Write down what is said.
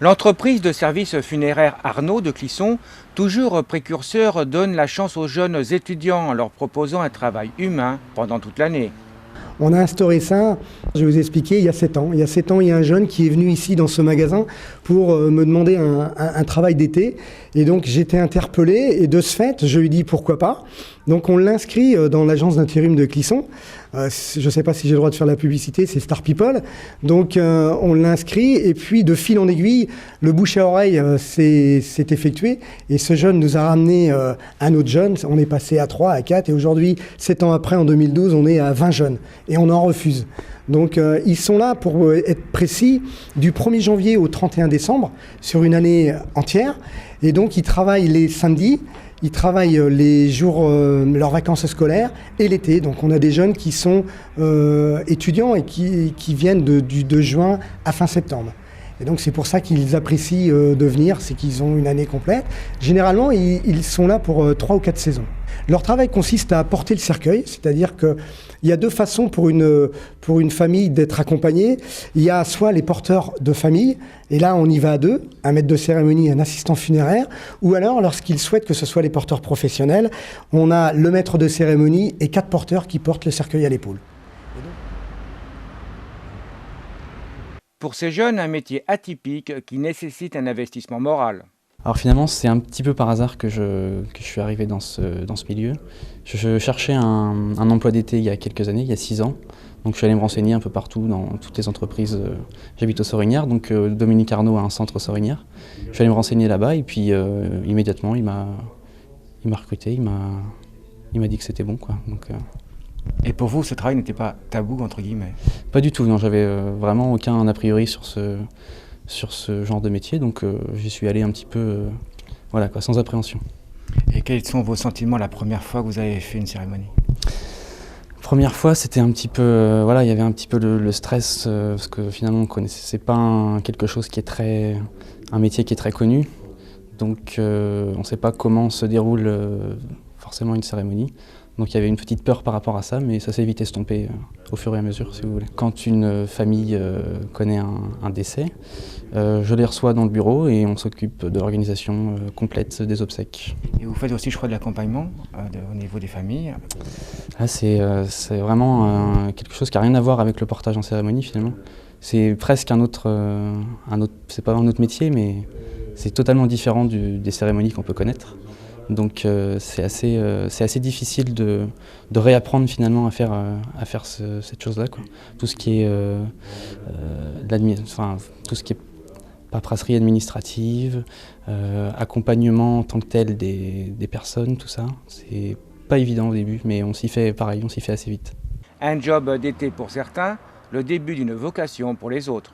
L'entreprise de services funéraires Arnaud de Clisson, toujours précurseur, donne la chance aux jeunes étudiants en leur proposant un travail humain pendant toute l'année. On a instauré ça, je vais vous expliquer, il y a 7 ans. Il y a 7 ans, il y a un jeune qui est venu ici dans ce magasin pour me demander un travail d'été. Et donc j'étais interpellé et de ce fait, je lui dis pourquoi pas. Donc on l'inscrit dans l'agence d'intérim de Clisson. Je ne sais pas si j'ai le droit de faire la publicité, c'est Star People. Donc on l'inscrit et puis de fil en aiguille, le bouche à oreille s'est effectué. Et ce jeune nous a ramené un autre jeune. On est passé à 3, à 4 et aujourd'hui, 7 ans après, en 2012, on est à 20 jeunes. Et on en refuse. Donc ils sont là, pour être précis, du 1er janvier au 31 décembre, sur une année entière. Et donc ils travaillent les samedis, ils travaillent les jours, leurs vacances scolaires et l'été. Donc on a des jeunes qui sont étudiants et qui viennent de juin à fin septembre. Et donc c'est pour ça qu'ils apprécient de venir, c'est qu'ils ont une année complète. Généralement, ils sont là pour 3 ou 4 saisons. Leur travail consiste à porter le cercueil, c'est-à-dire qu'il y a 2 façons pour une famille d'être accompagnée. Il y a soit les porteurs de famille, et là on y va à 2, un maître de cérémonie et un assistant funéraire, ou alors lorsqu'ils souhaitent que ce soit les porteurs professionnels, on a le maître de cérémonie et 4 porteurs qui portent le cercueil à l'épaule. Pour ces jeunes, un métier atypique qui nécessite un investissement moral. Alors finalement, c'est un petit peu par hasard que je suis arrivé dans ce milieu. Je cherchais un emploi d'été il y a quelques années, il y a 6 ans. Donc je suis allé me renseigner un peu partout dans toutes les entreprises. J'habite aux Sorinières, donc Dominique Arnaud a un centre aux Sorinières. Je suis allé me renseigner là-bas et puis immédiatement, il m'a recruté, il m'a dit que c'était bon, quoi. Donc, Et pour vous, ce travail n'était pas tabou, entre guillemets? Pas du tout, non, j'avais vraiment aucun a priori sur ce genre de métier, donc j'y suis allé un petit peu voilà, quoi, sans appréhension. Et quels sont vos sentiments la première fois que vous avez fait une cérémonie? Première fois, c'était un petit peu, voilà, il y avait un petit peu le stress, parce que finalement, c'est pas quelque chose qui est un métier qui est très connu, donc on ne sait pas comment se déroule forcément une cérémonie. Donc il y avait une petite peur par rapport à ça, mais ça s'est vite estompé au fur et à mesure, si vous voulez. Quand une famille connaît un décès, je les reçois dans le bureau et on s'occupe de l'organisation complète des obsèques. Et vous faites aussi, je crois, de l'accompagnement au niveau des familles? Là, c'est vraiment quelque chose qui n'a rien à voir avec le portage en cérémonie, finalement. C'est presque c'est pas un autre métier, mais c'est totalement différent des cérémonies qu'on peut connaître. Donc c'est assez difficile de réapprendre finalement à faire cette chose-là, quoi. Tout ce qui est tout ce qui est paperasserie administrative, accompagnement en tant que tel des personnes, tout ça, c'est pas évident au début, mais on s'y fait assez vite. Un job d'été pour certains, le début d'une vocation pour les autres.